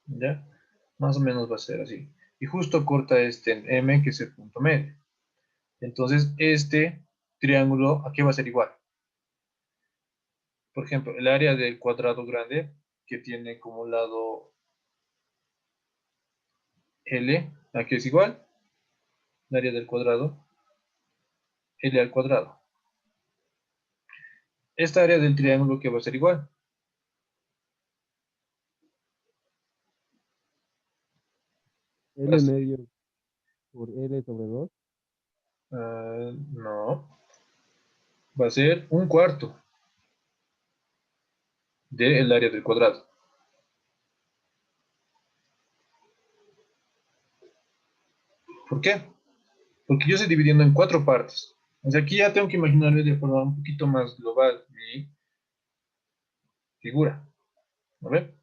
¿Ya? Más o menos va a ser así. Y justo corta este en M, que es el punto medio. Entonces, este triángulo, ¿a qué va a ser igual? Por ejemplo, el área del cuadrado grande, que tiene como lado L, ¿a qué es igual? El área del cuadrado, L al cuadrado. Esta área del triángulo, ¿qué va a ser igual? L medio por L sobre 2. No, va a ser un cuarto del área del cuadrado. ¿Por qué? Porque yo estoy dividiendo en cuatro partes. O sea, aquí ya tengo que imaginarme de forma un poquito más global mi figura. ¿A ver?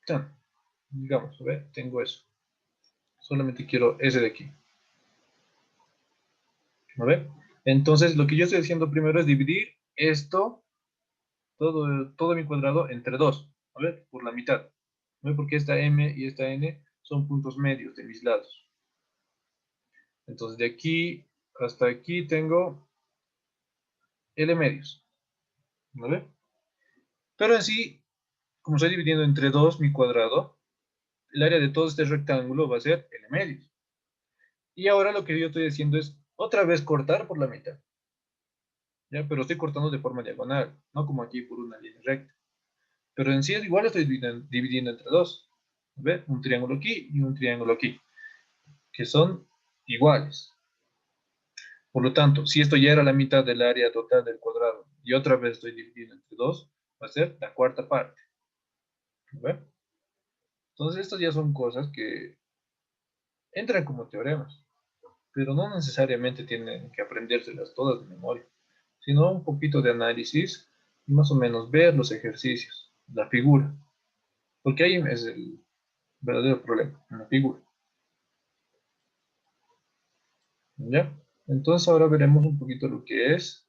Tan, digamos, a ver, tengo eso. Solamente quiero ese de aquí. ¿A ver? Entonces, lo que yo estoy haciendo primero es dividir esto, todo mi cuadrado, entre dos. A ver, por la mitad. ¿A ver? Porque esta M y esta N son puntos medios de mis lados. Entonces, de aquí hasta aquí tengo L medios. ¿Vale? Pero en sí, como estoy dividiendo entre dos mi cuadrado, el área de todo este rectángulo va a ser L medios. Y ahora lo que yo estoy haciendo es otra vez cortar por la mitad. ¿Ya? Pero estoy cortando de forma diagonal, no como aquí por una línea recta. Pero en sí es igual, estoy dividiendo entre dos. ¿Ve? Un triángulo aquí y un triángulo aquí, que son iguales. Por lo tanto, si esto ya era la mitad del área total del cuadrado y otra vez estoy dividiendo entre dos, va a ser la cuarta parte. ¿Ve? Entonces, estas ya son cosas que entran como teoremas, pero no necesariamente tienen que aprendérselas todas de memoria, sino un poquito de análisis y más o menos ver los ejercicios, la figura, porque ahí es el verdadero problema, en la figura. ¿Ya? Entonces ahora veremos un poquito lo que es.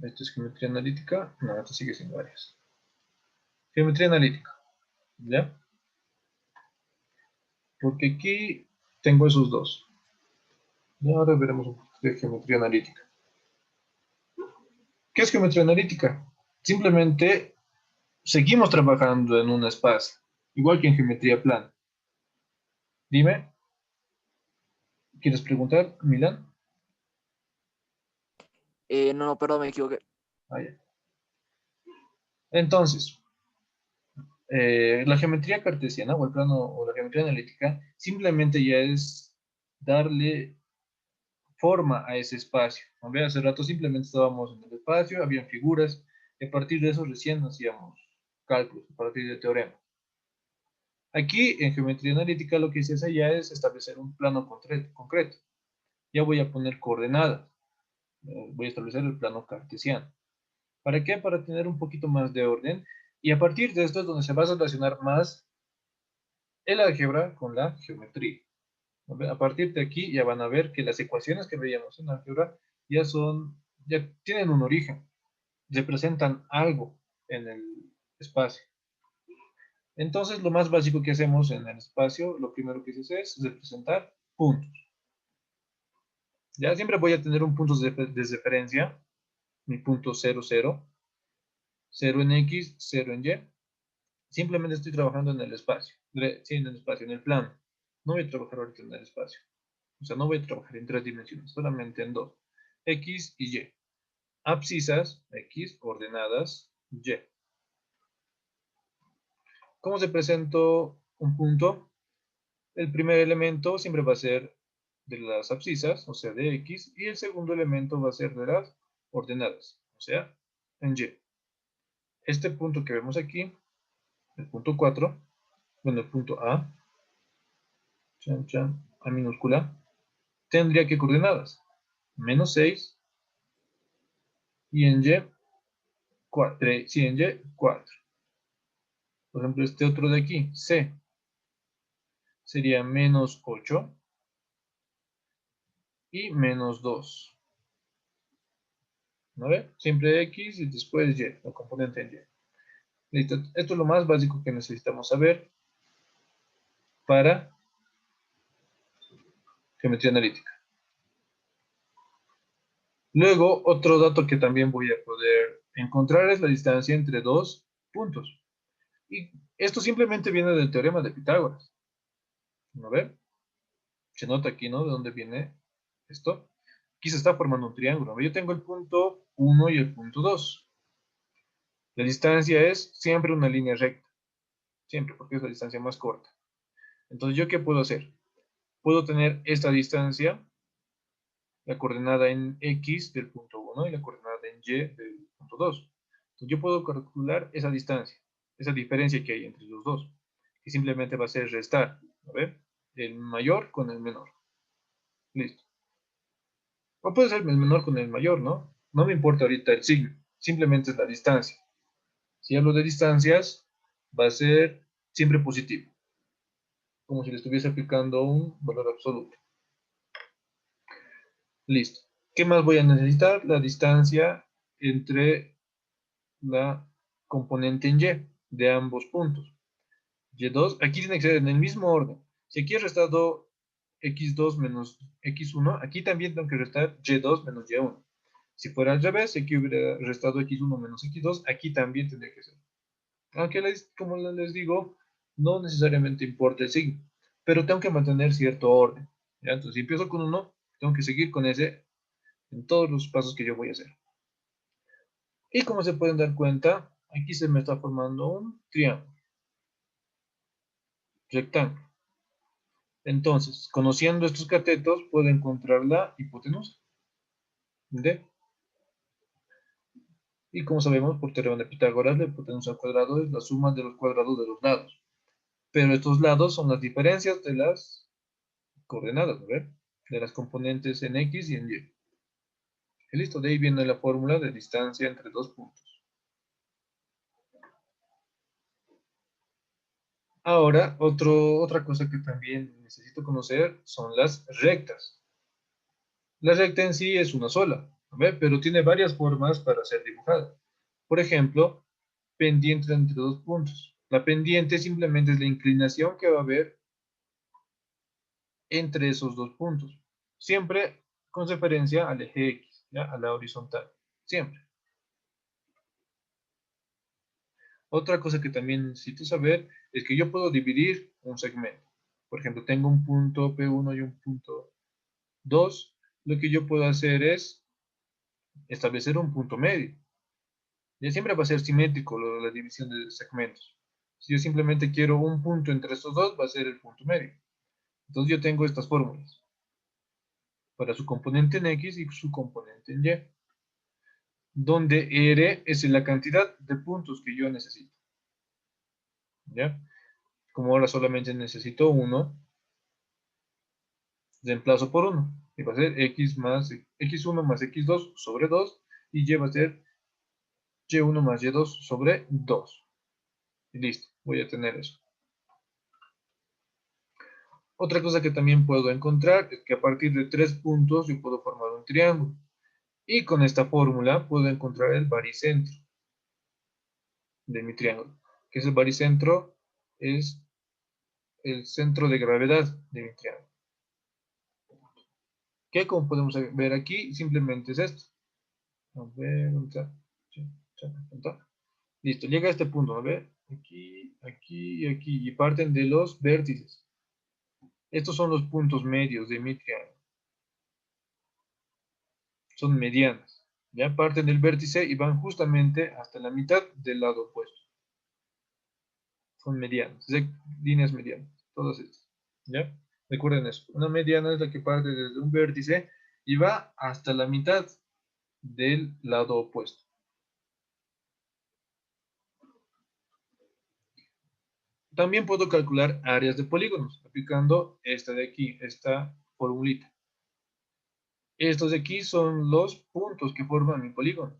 Esto es geometría analítica. No, esto sigue siendo áreas. Geometría analítica. ¿Ya? Porque aquí tengo esos dos. Y ahora veremos un poquito de geometría analítica. ¿Qué es geometría analítica? Simplemente seguimos trabajando en un espacio, igual que en geometría plana. Dime, ¿quieres preguntar, Milán? No, no, perdón, me equivoqué. Ah, ya. Entonces, la geometría cartesiana o el plano o la geometría analítica simplemente ya es darle forma a ese espacio. ¿No? Hace rato simplemente estábamos en el espacio, habían figuras, y a partir de eso recién hacíamos cálculos, a partir de teoremas. Aquí en geometría analítica lo que se hace ya es establecer un plano concreto. Ya voy a poner coordenadas, voy a establecer el plano cartesiano. ¿Para qué? Para tener un poquito más de orden y a partir de esto es donde se va a relacionar más el álgebra con la geometría. A partir de aquí ya van a ver que las ecuaciones que veíamos en álgebra ya tienen un origen, representan algo en el espacio. Entonces, lo más básico que hacemos en el espacio, lo primero que se hace es representar puntos. Ya siempre voy a tener un punto de referencia, mi punto 0, 0, 0 en X, 0 en Y. Simplemente estoy trabajando en el espacio, sí, en el espacio, en el plano. No voy a trabajar ahorita en el espacio. O sea, no voy a trabajar en tres dimensiones, solamente en dos. X y Y. Abscisas, X, ordenadas, Y. ¿Cómo se presentó un punto? El primer elemento siempre va a ser de las abscisas, o sea, de X, y el segundo elemento va a ser de las ordenadas, o sea, en Y. Este punto que vemos aquí, el punto 4, bueno, el punto A, chan, chan, A minúscula, tendría que coordenadas, menos 6, y en Y, 4, sí, en Y, 4. Por ejemplo, este otro de aquí, C, sería menos 8 y menos 2. ¿No ve? Siempre X y después Y, la componente en Y. Listo. Esto es lo más básico que necesitamos saber para geometría analítica. Luego, otro dato que también voy a poder encontrar es la distancia entre dos puntos. Y esto simplemente viene del teorema de Pitágoras. ¿No ve? Se nota aquí, ¿no? ¿De dónde viene esto? Aquí se está formando un triángulo. Yo tengo el punto 1 y el punto 2. La distancia es siempre una línea recta. Siempre, porque es la distancia más corta. Entonces, ¿yo qué puedo hacer? Puedo tener esta distancia, la coordenada en X del punto 1 y la coordenada en Y del punto 2. Entonces, yo puedo calcular esa distancia, esa diferencia que hay entre los dos, que simplemente va a ser restar, a ver, el mayor con el menor. Listo. O puede ser el menor con el mayor, ¿no? No me importa ahorita el signo, simplemente es la distancia. Si hablo de distancias, va a ser siempre positivo, como si le estuviese aplicando un valor absoluto. Listo. ¿Qué más voy a necesitar? La distancia entre la componente en Y de ambos puntos. Y2, aquí tiene que ser en el mismo orden. Si aquí he restado X2 menos X1, aquí también tengo que restar Y2 menos Y1. Si fuera al revés, si aquí hubiera restado X1 menos X2, aquí también tendría que ser. Aunque, como les digo, no necesariamente importa el signo, pero tengo que mantener cierto orden. ¿Ya? Entonces, si empiezo con 1, tengo que seguir con ese en todos los pasos que yo voy a hacer. Y como se pueden dar cuenta, aquí se me está formando un triángulo rectángulo. Entonces, conociendo estos catetos, puedo encontrar la hipotenusa de. Y como sabemos, por teorema de Pitágoras, la hipotenusa al cuadrado es la suma de los cuadrados de los lados. Pero estos lados son las diferencias de las coordenadas, ¿no? De las componentes en X y en Y. Y listo, de ahí viene la fórmula de distancia entre dos puntos. Ahora, otra cosa que también necesito conocer son las rectas. La recta en sí es una sola, ¿ve? Pero tiene varias formas para ser dibujada. Por ejemplo, pendiente entre dos puntos. La pendiente simplemente es la inclinación que va a haber entre esos dos puntos. Siempre con referencia al eje X, ¿ya? A la horizontal. Siempre. Otra cosa que también necesito saber es que yo puedo dividir un segmento. Por ejemplo, tengo un punto P1 y un punto 2. Lo que yo puedo hacer es establecer un punto medio. Ya siempre va a ser simétrico la división de segmentos. Si yo simplemente quiero un punto entre estos dos, va a ser el punto medio. Entonces yo tengo estas fórmulas para su componente en X y su componente en Y, donde R es la cantidad de puntos que yo necesito. ¿Ya? Como ahora solamente necesito uno, reemplazo por 1. Y va a ser X1 más X2 sobre 2, y Y va a ser Y1 más Y2 sobre 2. Y listo, voy a tener eso. Otra cosa que también puedo encontrar es que a partir de 3 puntos yo puedo formar un triángulo. Y con esta fórmula puedo encontrar el baricentro de mi triángulo. Que es el baricentro, es el centro de gravedad de mi triángulo. Que como podemos ver aquí, simplemente es esto. A ver, ¿dónde está? Listo, llega a este punto, a ver. Aquí, aquí y aquí. Y parten de los vértices. Estos son los puntos medios de mi triángulo. Son medianas. Ya parten del vértice y van justamente hasta la mitad del lado opuesto. Son medianas, líneas medianas, todas estas. ¿Ya? Recuerden eso. Una mediana es la que parte desde un vértice y va hasta la mitad del lado opuesto. También puedo calcular áreas de polígonos aplicando esta de aquí, esta formulita. Estos de aquí son los puntos que forman mi polígono.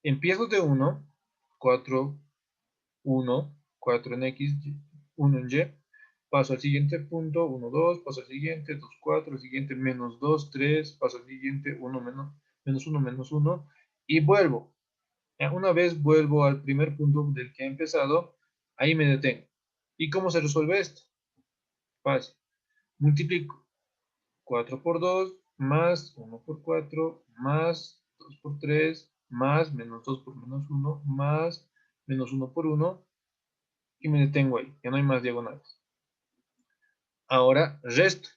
Empiezo de 1, 4, 1, 4 en X, 1 en Y. Paso al siguiente punto, 1, 2, paso al siguiente, 2, 4, al siguiente, menos 2, 3, paso al siguiente, 1, menos 1, menos 1. y vuelvo. Ya, una vez vuelvo al primer punto del que he empezado, ahí me detengo. ¿Y cómo se resuelve esto? Fácil. Multiplico 4 por 2 más 1 por 4 más 2 por 3 más menos 2 por menos 1 más menos 1 por 1 y me detengo ahí, ya no hay más diagonales. Ahora resto.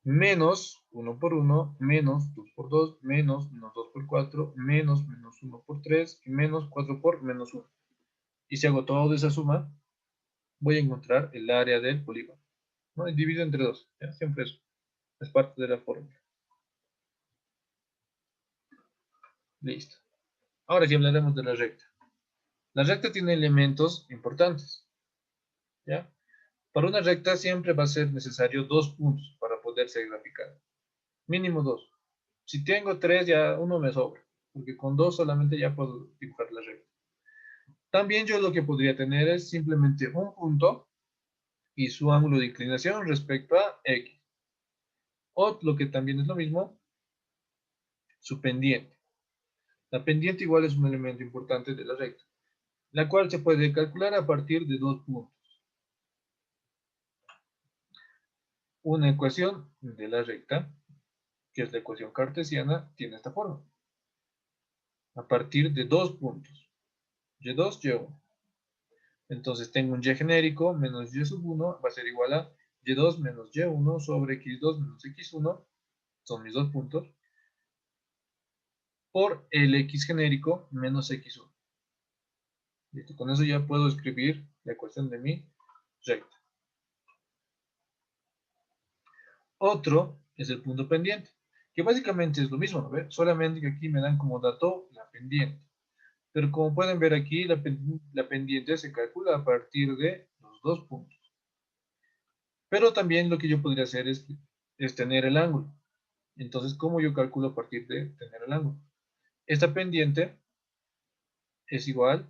Menos 1 por 1, menos 2 por 2, menos 2 por 4, menos 1 por 3 y menos 4 por menos 1. Y si hago toda esa suma, voy a encontrar el área del polígono. ¿No? Y divido entre 2. ¿Ya? Siempre eso. Es parte de la fórmula. Listo. Ahora sí hablaremos de la recta. La recta tiene elementos importantes. ¿Ya? Para una recta siempre va a ser necesario 2 puntos para poderse graficar. Mínimo 2. Si tengo 3, ya uno me sobra. Porque con 2 solamente ya puedo dibujar la recta. También yo lo que podría tener es simplemente un punto y su ángulo de inclinación respecto a X. O lo que también es lo mismo, su pendiente. La pendiente igual es un elemento importante de la recta, la cual se puede calcular a partir de 2 puntos. Una ecuación de la recta, que es la ecuación cartesiana, tiene esta forma. A partir de 2 puntos. Y2, Y1. Entonces tengo un Y genérico menos Y sub 1 va a ser igual a Y2 menos Y1 sobre X2 menos X1. Son mis 2 puntos. Por el X genérico menos X1. Listo, con eso ya puedo escribir la ecuación de mi recta. Otro es el punto pendiente, que básicamente es lo mismo, ¿no? ¿Ve? Solamente que aquí me dan como dato la pendiente. Pero como pueden ver aquí, la pendiente se calcula a partir de los 2 puntos. Pero también lo que yo podría hacer es tener el ángulo. Entonces, ¿cómo yo calculo a partir de tener el ángulo? Esta pendiente es igual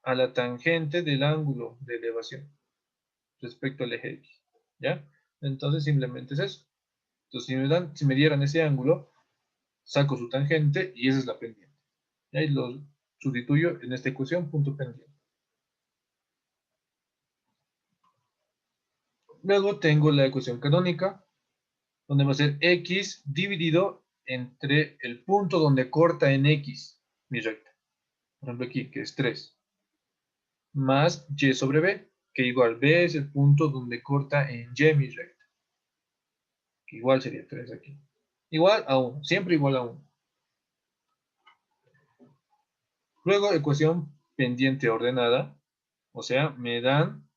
a la tangente del ángulo de elevación respecto al eje X. ¿Ya? Entonces simplemente es eso. Entonces si me dieran ese ángulo, saco su tangente y esa es la pendiente. ¿Ya? Y lo sustituyo en esta ecuación, punto pendiente. Luego tengo la ecuación canónica, donde va a ser X dividido entre el punto donde corta en X mi recta. Por ejemplo aquí, que es 3. Más Y sobre B, que igual B es el punto donde corta en Y mi recta. Que igual sería 3 aquí. Igual a 1, siempre igual a 1. Luego, ecuación pendiente ordenada, o sea, me dan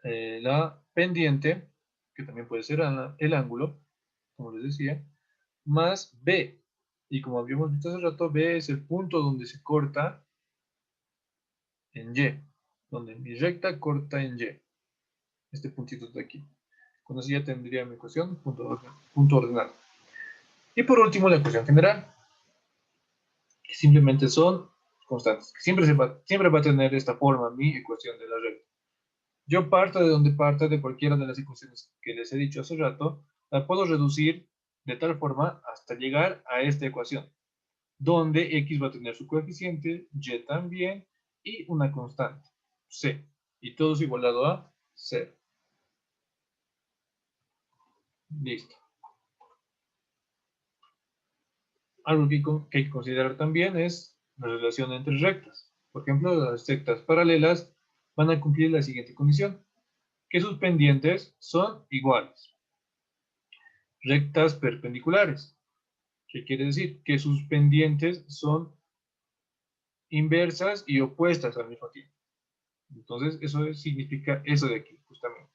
la pendiente, que también puede ser el ángulo, como les decía, más B. Y como habíamos visto hace rato, B es el punto donde se corta en Y, donde mi recta corta en Y. Este puntito de aquí. Con eso ya tendría mi ecuación, punto ordenado. Y por último, la ecuación general, que simplemente son constantes. Siempre va a tener esta forma mi ecuación de la recta. Yo parto de donde parta de cualquiera de las ecuaciones que les he dicho hace rato, la puedo reducir de tal forma hasta llegar a esta ecuación, donde X va a tener su coeficiente, Y también, y una constante, C. Y todo es igualado a 0. Listo. Algo que hay que considerar también es la relación entre rectas. Por ejemplo, las rectas paralelas van a cumplir la siguiente condición, que sus pendientes son iguales. Rectas perpendiculares, que quiere decir que sus pendientes son inversas y opuestas al mismo tiempo. Entonces, eso significa eso de aquí, justamente.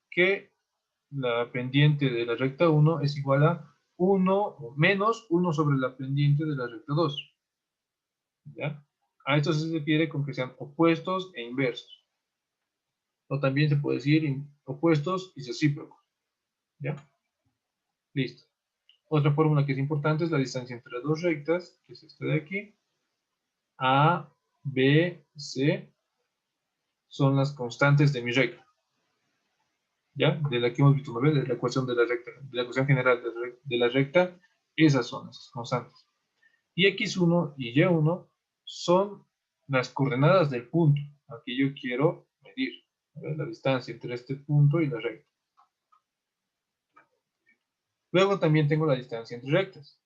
Que la pendiente de la recta 1 es igual a 1 o menos 1 sobre la pendiente de la recta 2. ¿Ya? A esto se refiere con que sean opuestos e inversos. O también se puede decir opuestos y recíprocos. ¿Ya? Listo. Otra fórmula que es importante es la distancia entre las dos rectas, que es esta de aquí. A, B, C son las constantes de mi recta. ¿Ya? De la que hemos visto una vez, de la ecuación de la recta, de la ecuación general de la recta, Esas son esas constantes. Y x1 y y1 son las coordenadas del punto al que yo quiero medir, la distancia entre este punto y la recta. Luego también tengo la distancia entre rectas.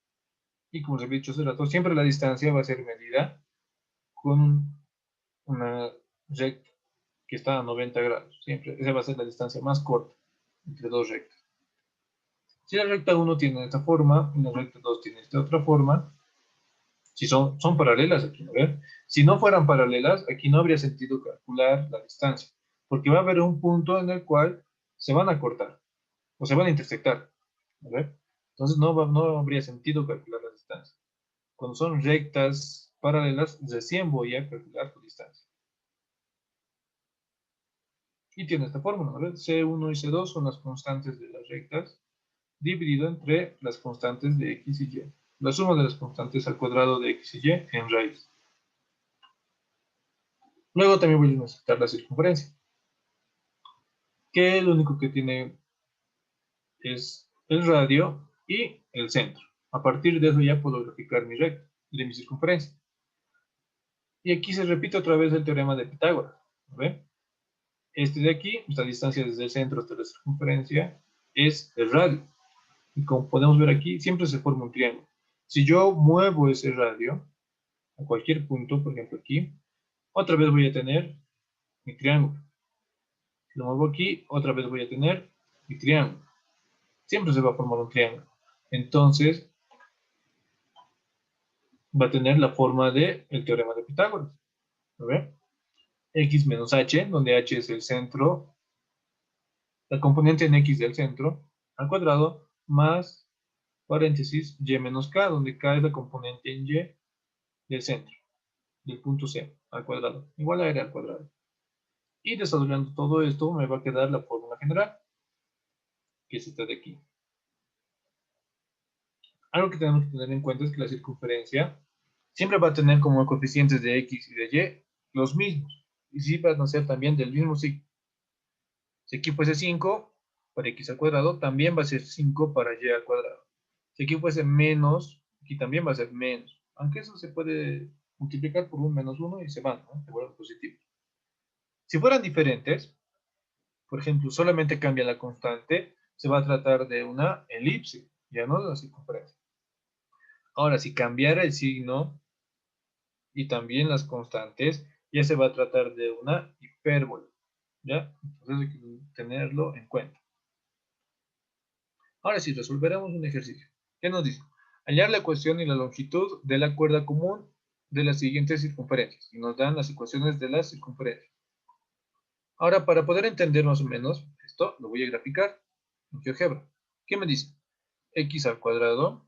Y como os he dicho hace rato, siempre la distancia va a ser medida con una recta que está a 90 grados. Siempre esa va a ser la distancia más corta entre dos rectas. Si la recta 1 tiene esta forma y la recta 2 tiene esta otra forma, si son paralelas aquí, ¿no ven? Si no fueran paralelas, aquí no habría sentido calcular la distancia, porque va a haber un punto en el cual se van a cortar, o se van a intersectar, ¿no ven? Entonces no habría sentido calcular la distancia. Cuando son rectas paralelas, recién voy a calcular su distancia. Y tiene esta fórmula, ¿no? C1 y C2 son las constantes de las rectas, dividido entre las constantes de x y y. La suma de las constantes al cuadrado de x y y en raíz. Luego también voy a necesitar la circunferencia, que lo único que tiene es el radio y el centro. A partir de eso ya puedo graficar mi recta de mi circunferencia. Y aquí se repite otra vez el teorema de Pitágoras. ¿Ve? Este de aquí, esta distancia desde el centro hasta la circunferencia, es el radio. Y como podemos ver aquí, siempre se forma un triángulo. Si yo muevo ese radio a cualquier punto, por ejemplo aquí, otra vez voy a tener mi triángulo. Si lo muevo aquí, otra vez voy a tener mi triángulo. Siempre se va a formar un triángulo. Entonces, va a tener la forma del teorema de Pitágoras. ¿Lo ven? X menos h, donde h es el centro, la componente en x del centro, al cuadrado, más paréntesis y menos k, donde k es la componente en y del centro, del punto C, al cuadrado, igual a r al cuadrado. Y desarrollando todo esto, me va a quedar la fórmula general, que es esta de aquí. Algo que tenemos que tener en cuenta es que la circunferencia siempre va a tener como coeficientes de x y de y los mismos. Y sí van a ser también del mismo signo. Si aquí fuese 5 para x al cuadrado, también va a ser 5 para y al cuadrado. Si aquí fuese menos, aquí también va a ser menos. Aunque eso se puede multiplicar por un menos 1 y se van, ¿no? Se vuelven positivos. Si fueran diferentes, por ejemplo, solamente cambia la constante, se va a tratar de una elipse, ya no de la circunferencia. Ahora, si cambiara el signo y también las constantes, ya se va a tratar de una hipérbola, ¿ya? Entonces hay que tenerlo en cuenta. Ahora sí, resolveremos un ejercicio. ¿Qué nos dice? Hallar la ecuación y la longitud de la cuerda común de las siguientes circunferencias. Y nos dan las ecuaciones de las circunferencias. Ahora, para poder entender más o menos esto, lo voy a graficar en GeoGebra. ¿Qué me dice? X al cuadrado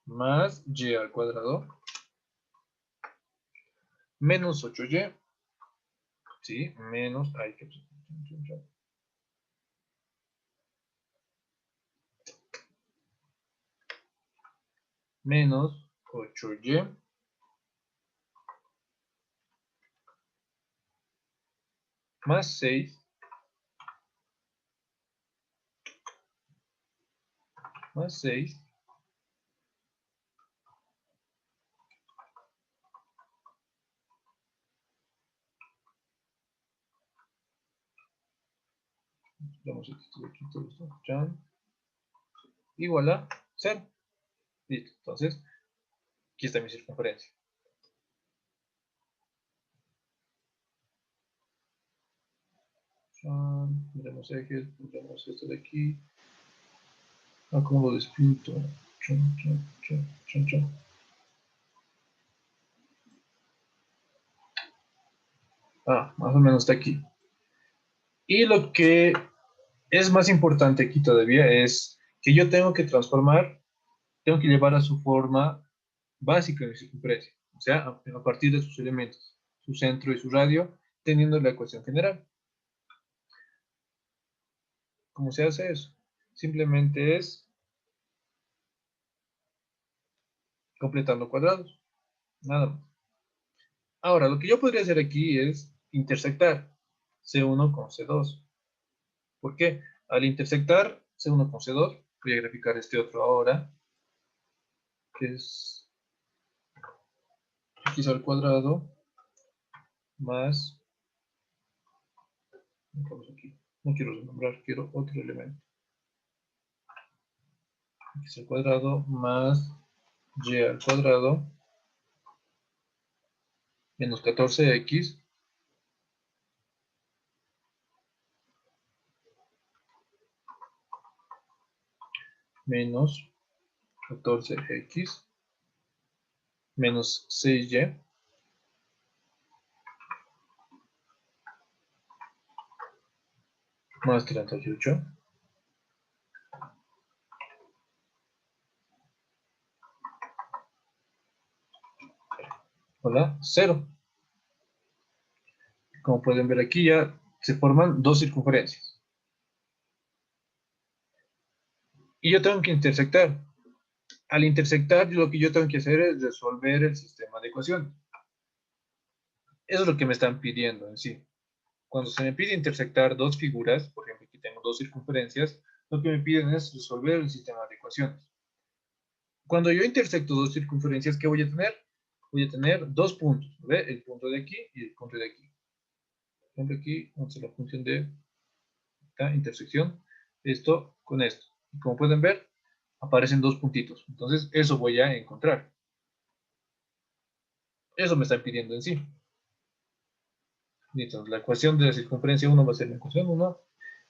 más y al cuadrado menos 8y, ¿sí? Menos, menos 8y más 6 más 6 vamos a quitar aquí todo esto, igual a 0. Listo, entonces aquí está mi circunferencia. Miremos ejes, miremos esto de aquí. Acomodo de espíritu. Más o menos está aquí. Y lo que es más importante aquí todavía es que yo tengo que transformar, tengo que llevar a su forma básica de circunferencia. O sea, a partir de sus elementos, su centro y su radio, teniendo la ecuación general. ¿Cómo se hace eso? Simplemente es completando cuadrados. Nada más. Ahora, lo que yo podría hacer aquí es intersectar C1 con C2. ¿Por qué? Al intersectar C1 con C2, Voy a graficar este otro ahora, que es x al cuadrado más, aquí, no quiero renombrar, quiero otro elemento, x al cuadrado más y al cuadrado menos 14x menos 14x menos 6y más 38 hola, 0. Como pueden ver aquí ya se forman dos circunferencias. Y yo tengo que intersectar. Al intersectar, lo que yo tengo que hacer es resolver el sistema de ecuaciones. Eso es lo que me están pidiendo en sí. Cuando se me pide intersectar dos figuras, por ejemplo, aquí tengo dos circunferencias, lo que me piden es resolver el sistema de ecuaciones. Cuando yo intersecto dos circunferencias, ¿qué voy a tener? Voy a tener dos puntos, ¿ve? El punto de aquí y el punto de aquí. Por ejemplo, aquí vamos a hacer la función de esta intersección, esto con esto. Y como pueden ver, aparecen dos puntitos. Entonces, eso voy a encontrar. Eso me está pidiendo en sí. Entonces, la ecuación de la circunferencia 1 va a ser la ecuación 1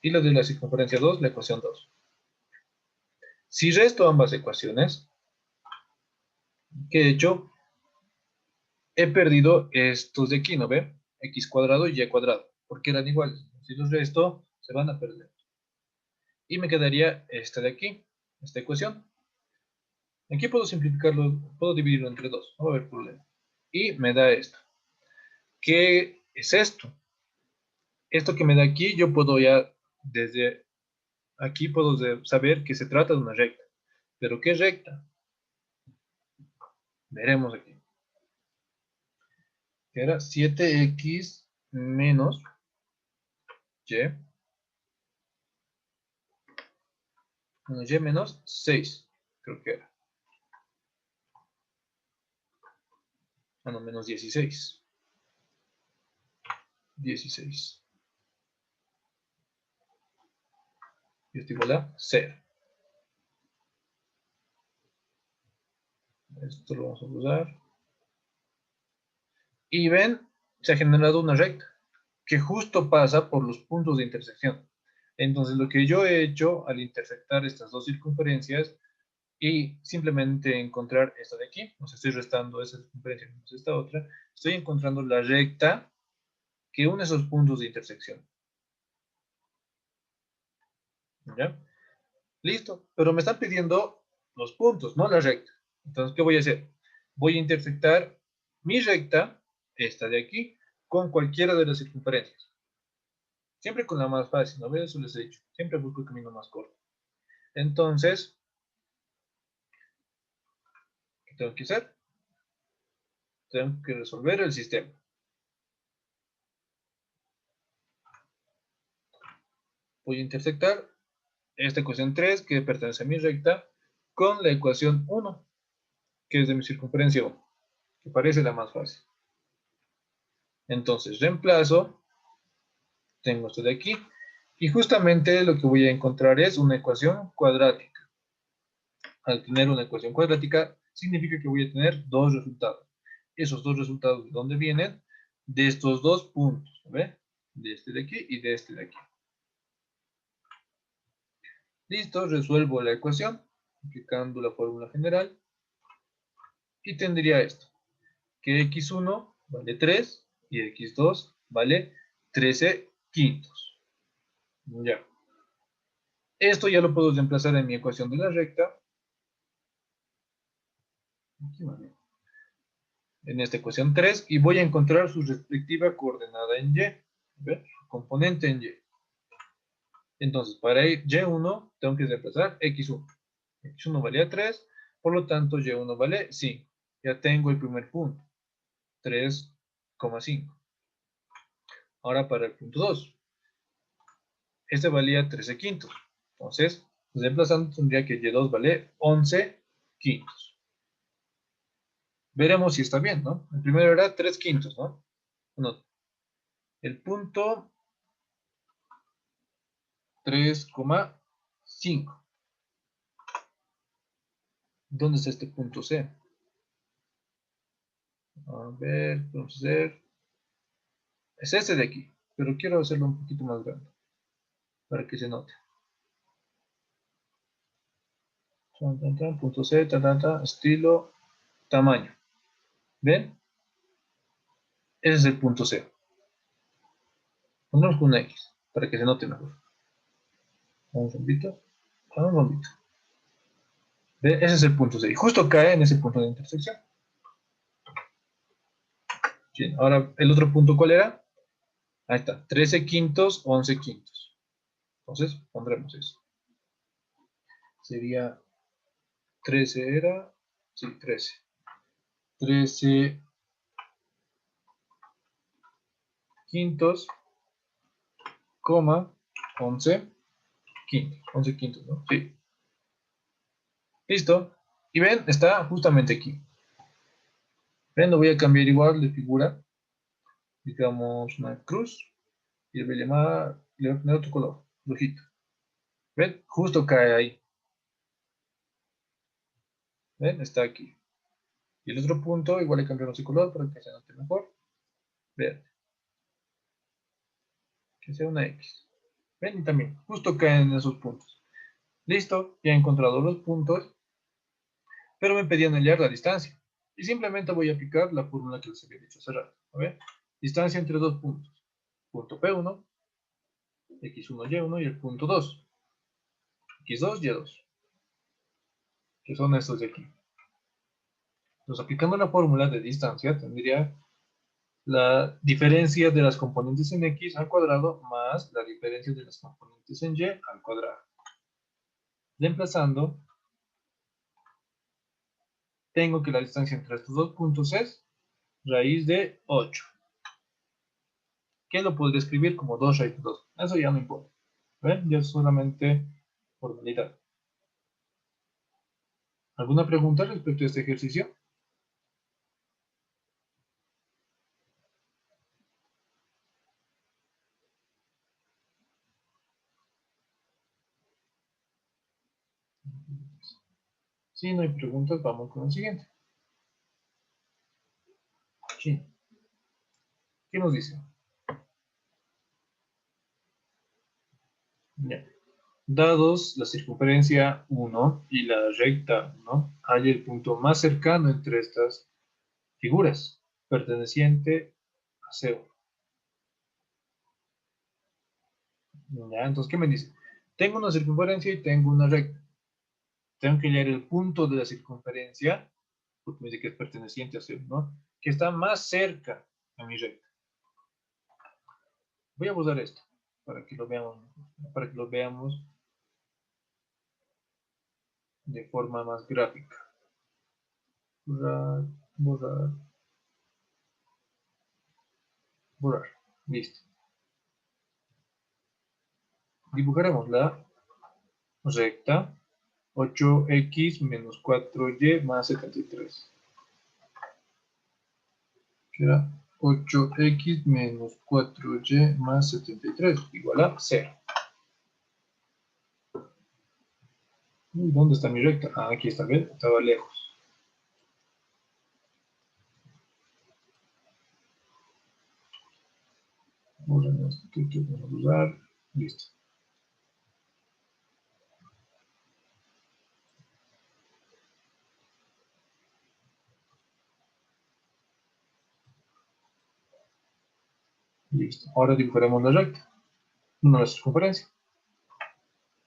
y la de la circunferencia 2, la ecuación 2. Si resto ambas ecuaciones, ¿qué he hecho? He perdido estos de aquí, ¿no ve? X cuadrado y y cuadrado, porque eran iguales. Si los resto, se van a perder. Y me quedaría esta de aquí, esta ecuación. Aquí puedo simplificarlo, puedo dividirlo entre dos, no va a haber problema. Y me da esto. ¿Qué es esto? Esto que me da aquí, yo puedo ya, desde aquí puedo saber que se trata de una recta. ¿Pero qué recta? Veremos aquí. Que era 7x menos y menos 6, creo que era. Ah, no, menos 16. 16. Y esto igual a 0. Esto lo vamos a usar. Y ven, se ha generado una recta que justo pasa por los puntos de intersección. Entonces, lo que yo he hecho al intersectar estas dos circunferencias y simplemente encontrar esta de aquí, o sea, estoy restando esa circunferencia menos esta otra, estoy encontrando la recta que une esos puntos de intersección. ¿Ya? Listo, pero me están pidiendo los puntos, no la recta. Entonces, ¿qué voy a hacer? Voy a intersectar mi recta, esta de aquí, con cualquiera de las circunferencias. Siempre con la más fácil, ¿no? Eso les he dicho. Siempre busco el camino más corto. Entonces, ¿qué tengo que hacer? Tengo que resolver el sistema. Voy a intersectar esta ecuación 3, que pertenece a mi recta, con la ecuación 1, que es de mi circunferencia 1, que parece la más fácil. Entonces, reemplazo, tengo esto de aquí, y justamente lo que voy a encontrar es una ecuación cuadrática. Al tener una ecuación cuadrática, significa que voy a tener dos resultados. Esos dos resultados, ¿de dónde vienen? De estos dos puntos, ¿ve? De este de aquí y de este de aquí. Listo, resuelvo la ecuación, aplicando la fórmula general, y tendría esto, que x1 vale 3 y x2 vale 13 quintos. Ya. Esto ya lo puedo reemplazar en mi ecuación de la recta. Aquí, vale. En esta ecuación 3 y voy a encontrar su respectiva coordenada en y, ¿ver? Componente en y. Entonces, para y1 tengo que reemplazar x1. x1 valía 3, por lo tanto y1 vale 5. Ya tengo el primer punto, 3,5. Ahora para el punto 2. Este valía 13 quintos. Entonces, Reemplazando tendría que y2 vale 11 quintos. Veremos si está bien, ¿no? El primero era 3 quintos, ¿no? Bueno, el punto 3,5. ¿Dónde está este punto C? A ver, vamos a hacer. Es este de aquí, pero quiero hacerlo un poquito más grande para que se note. Punto C, estilo, tamaño. ¿Ven? Ese es el punto C. Pongamos con una X para que se note mejor. Un bombito. Un bombito. ¿Ven? Ese es el punto C. Y justo cae en ese punto de intersección. Bien, ahora el otro punto, ¿cuál era? Ahí está, 13 quintos, 11 quintos. Entonces, pondremos eso. Sería 13 era, sí, 13. 13 quintos, coma, 11 quintos. 11 quintos, ¿no? Sí. Listo. Y ven, está justamente aquí. Ven, lo voy a cambiar igual de figura. Digamos una cruz. Y le voy a poner otro color, rojito. ¿Ven? Justo cae ahí. ¿Ven? Está aquí. Y el otro punto, igual le cambiamos de color para que se note mejor. Verde. Que sea una X. ¿Ven? Y también, justo caen en esos puntos. Listo, ya he encontrado los puntos, pero me pedían hallar la distancia. Y simplemente voy a aplicar la fórmula que les había dicho hace rato. A ver, distancia entre dos puntos. Punto P1, X1, Y1 y el punto 2. X2, Y2. Que son estos de aquí. Entonces, aplicando la fórmula de distancia, tendría la diferencia de las componentes en X al cuadrado más la diferencia de las componentes en Y al cuadrado. Reemplazando, tengo que la distancia entre estos dos puntos es raíz de 8. Que lo podría escribir como 2 raíz de 2. Eso ya no importa. ¿Ven? Ya es solamente formalidad. ¿Alguna pregunta respecto a este ejercicio? Si no hay preguntas, vamos con el siguiente. Sí. ¿Qué nos dice? Ya. Dados la circunferencia 1 y la recta 1, hay el punto más cercano entre estas figuras, perteneciente a C1. Ya, entonces, ¿qué me dice? Tengo una circunferencia y tengo una recta. Tengo que hallar el punto de la circunferencia, porque me dice que es perteneciente a C1, ¿no? Que está más cerca a mi recta. Voy a borrar esto para que lo veamos de forma más gráfica. Borrar, borrar, borrar. Listo. Dibujaremos la recta 8x menos 4y más 73. Que era 8x menos 4y más 73 igual a 0. ¿Dónde está mi recta? Ah, aquí está, ¿ven? Estaba lejos. Vamos a usar. Listo. Listo. Ahora dibujaremos la recta. Una circunferencia.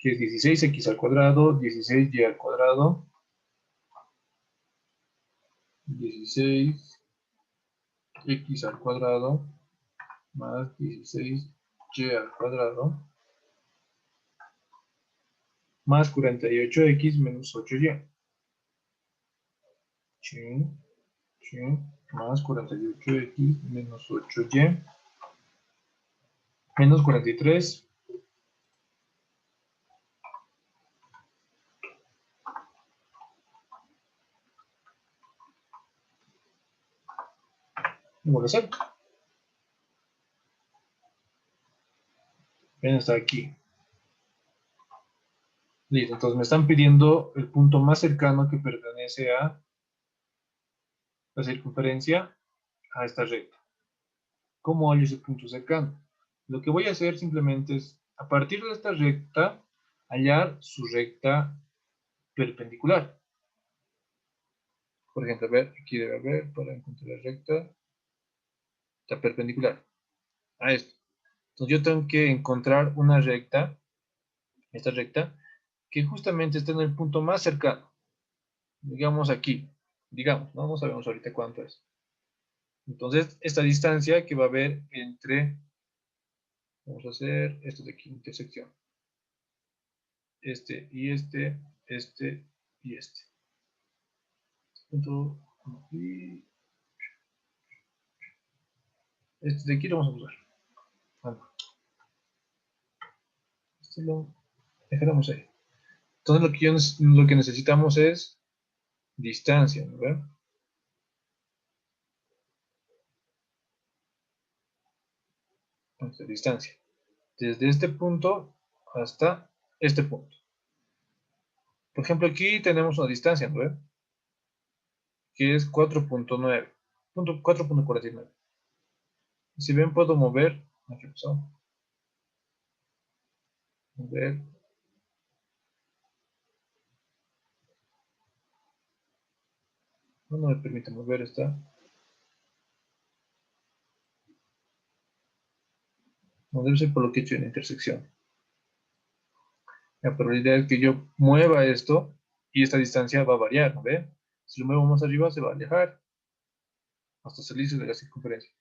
Que es 16x al cuadrado, 16y al cuadrado, 16x al cuadrado más 16y al cuadrado más 48x menos 8y. Más 48x menos 8y menos 43 igual a 0. Ven, está aquí. Listo, entonces me están pidiendo el punto más cercano que pertenece a la circunferencia a esta recta. ¿Cómo hallo ese punto cercano? Lo que voy a hacer simplemente es, a partir de esta recta, hallar su recta perpendicular. Por ejemplo, a ver, aquí debe haber, para encontrar la recta, está perpendicular a esto. Entonces yo tengo que encontrar una recta, esta recta, que justamente está en el punto más cercano. Digamos aquí, digamos, ¿no? No sabemos ahorita cuánto es. Entonces, esta distancia que va a haber entre, vamos a hacer esto de aquí, intersección. Este y este y este. Punto, y este de aquí lo vamos a usar. Bueno, este lo dejaremos ahí. Entonces, lo que necesitamos es distancia, ¿no ven? Entonces, distancia. Desde este punto hasta este punto. Por ejemplo, aquí tenemos una distancia, ¿no ven? Que es 4.9, 4.49. Y si ven, puedo mover, ¿qué pasó? Mover, no me permite mover esta. No debe ser por lo que he hecho en la intersección. La probabilidad es que yo mueva esto y esta distancia va a variar, ¿no ven? Si lo muevo más arriba se va a alejar hasta salirse de la circunferencia.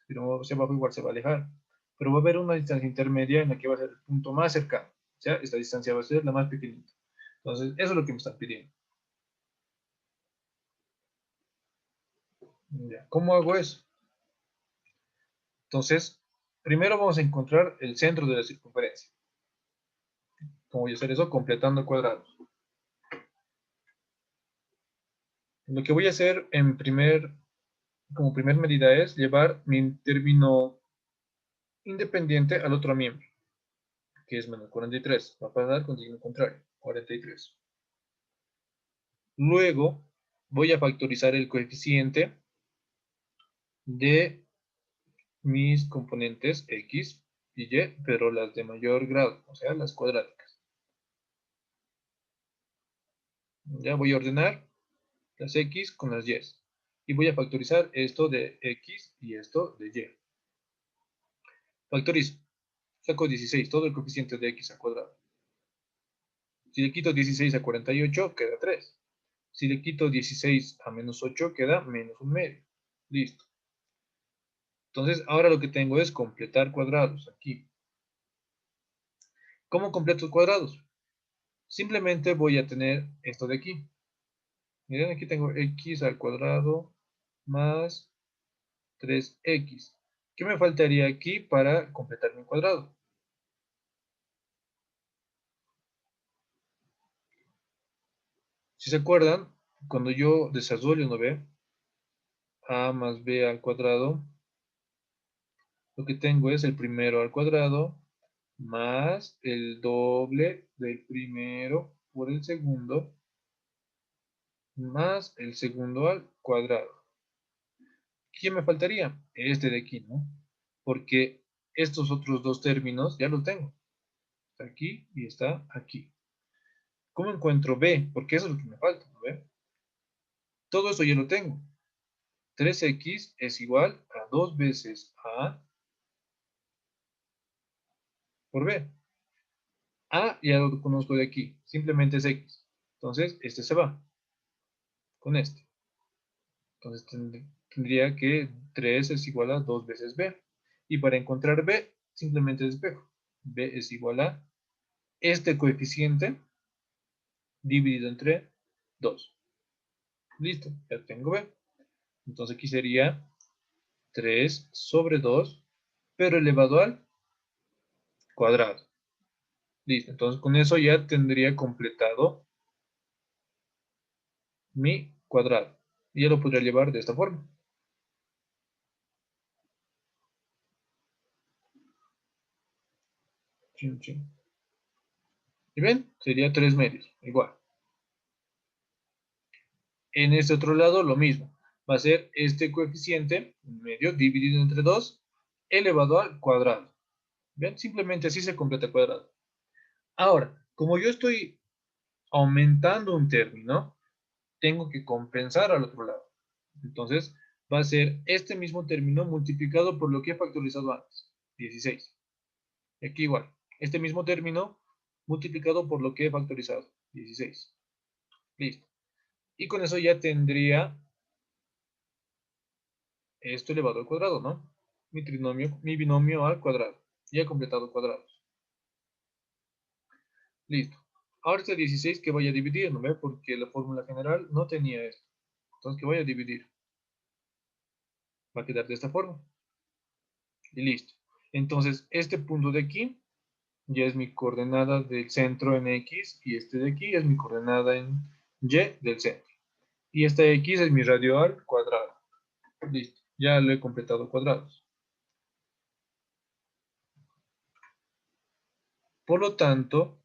Si lo muevo hacia abajo igual se va a alejar. Pero va a haber una distancia intermedia en la que va a ser el punto más cercano. O sea, esta distancia va a ser la más pequeñita. Entonces, eso es lo que me están pidiendo. Ya. ¿Cómo hago eso? Entonces, primero vamos a encontrar el centro de la circunferencia. ¿Cómo voy a hacer eso? Completando cuadrados. Lo que voy a hacer como primer medida es llevar mi término independiente al otro miembro, que es menos 43. Va a pasar con signo contrario, 43. Luego voy a factorizar el coeficiente de mis componentes x y y, pero las de mayor grado, o sea, las cuadráticas. Ya voy a ordenar las x con las y. Y voy a factorizar esto de x y esto de y. Factorizo. Saco 16, todo el coeficiente de x al cuadrado. Si le quito 16 a 48, queda 3. Si le quito 16 a menos 8, queda menos un medio. Listo. Entonces, ahora lo que tengo es completar cuadrados aquí. ¿Cómo completo cuadrados? Simplemente voy a tener esto de aquí. Miren, aquí tengo x al cuadrado más 3x. ¿Qué me faltaría aquí para completar mi cuadrado? Si se acuerdan, cuando yo desarrollo, ¿no ve? A más b al cuadrado, lo que tengo es el primero al cuadrado más el doble del primero por el segundo más el segundo al cuadrado. ¿Qué me faltaría? Este de aquí, ¿no? Porque estos otros dos términos ya los tengo. Está aquí y está aquí. ¿Cómo encuentro b? Porque eso es lo que me falta, ¿no ve? Todo eso ya lo tengo. 3x es igual a 2 veces a por b. A ya lo conozco de aquí, simplemente es x. Entonces, este se va con este. Entonces, tendría que 3 es igual a 2 veces b. Y para encontrar b, simplemente despejo. b es igual a este coeficiente dividido entre 2. Listo, ya tengo b. Entonces, aquí sería 3 sobre 2, pero elevado al cuadrado. Listo, entonces con eso ya tendría completado mi cuadrado. Y ya lo podría llevar de esta forma. Chin, chin. ¿Y ven? Sería 3 medios, igual. En este otro lado lo mismo. Va a ser este coeficiente, medio, dividido entre 2, elevado al cuadrado. ¿Ven? Simplemente así se completa el cuadrado. Ahora, como yo estoy aumentando un término, tengo que compensar al otro lado. Entonces, va a ser este mismo término multiplicado por lo que he factorizado antes, 16. Aquí igual, este mismo término multiplicado por lo que he factorizado, 16. Listo. Y con eso ya tendría esto elevado al cuadrado, ¿no? Mi binomio al cuadrado. Ya he completado cuadrados. Listo. Ahora este 16 que voy a dividir, ¿no ve? Porque la fórmula general no tenía esto. Entonces que voy a dividir. Va a quedar de esta forma. Y listo. Entonces este punto de aquí ya es mi coordenada del centro en X y este de aquí es mi coordenada en Y del centro. Y esta X es mi radio al cuadrado. Listo. Ya lo he completado cuadrados. Por lo tanto,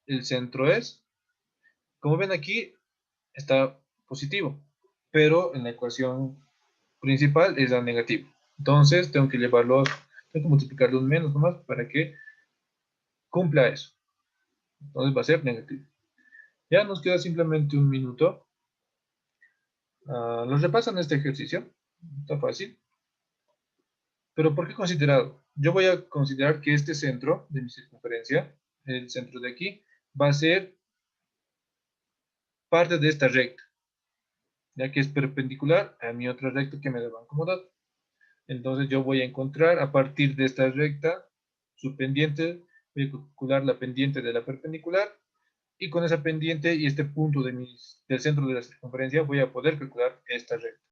el centro es, como ven aquí, está positivo, pero en la ecuación principal es a negativo. Entonces tengo que llevarlo, tengo que multiplicarlo un menos nomás para que cumpla eso. Entonces va a ser negativo. Ya nos queda simplemente un minuto. Los repasan este ejercicio. Está fácil. Pero ¿por qué considerado? Yo voy a considerar que este centro de mi circunferencia, el centro de aquí, va a ser parte de esta recta, ya que es perpendicular a mi otra recta que me daba como dato. Entonces yo voy a encontrar a partir de esta recta su pendiente, voy a calcular la pendiente de la perpendicular y con esa pendiente y este punto del centro de la circunferencia voy a poder calcular esta recta.